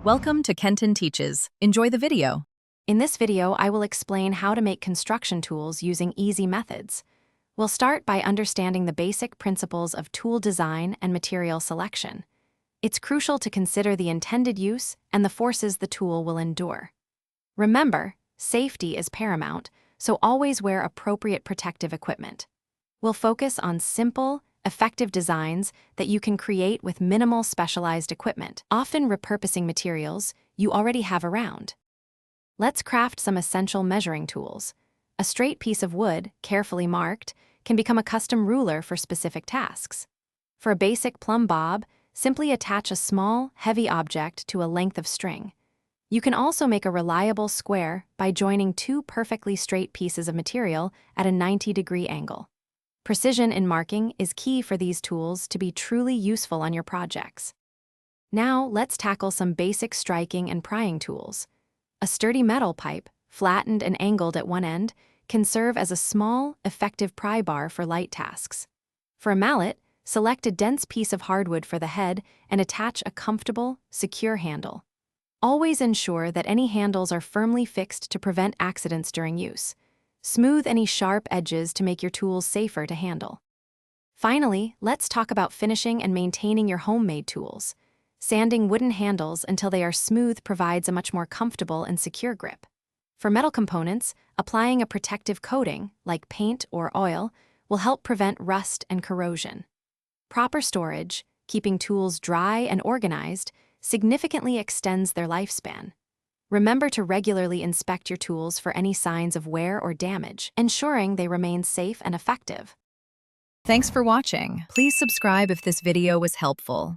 Welcome to Kenton Teaches. Enjoy the video. In this video, I will explain how to make construction tools using easy methods. We'll start by understanding the basic principles of tool design and material selection. It's crucial to consider the intended use and the forces the tool will endure. Remember, safety is paramount, so always wear appropriate protective equipment. We'll focus on simple, effective designs that you can create with minimal specialized equipment, often repurposing materials you already have around. Let's craft some essential measuring tools. A straight piece of wood, carefully marked, can become a custom ruler for specific tasks. For a basic plumb bob, simply attach a small, heavy object to a length of string. You can also make a reliable square by joining two perfectly straight pieces of material at a 90-degree angle. Precision in marking is key for these tools to be truly useful on your projects. Now, let's tackle some basic striking and prying tools. A sturdy metal pipe, flattened and angled at one end, can serve as a small, effective pry bar for light tasks. For a mallet, select a dense piece of hardwood for the head and attach a comfortable, secure handle. Always ensure that any handles are firmly fixed to prevent accidents during use. Smooth any sharp edges to make your tools safer to handle. Finally, let's talk about finishing and maintaining your homemade tools. Sanding wooden handles until they are smooth provides a much more comfortable and secure grip. For metal components, applying a protective coating, like paint or oil, will help prevent rust and corrosion. Proper storage, keeping tools dry and organized, significantly extends their lifespan. Remember to regularly inspect your tools for any signs of wear or damage, ensuring they remain safe and effective. Thanks for watching. Please subscribe if this video was helpful.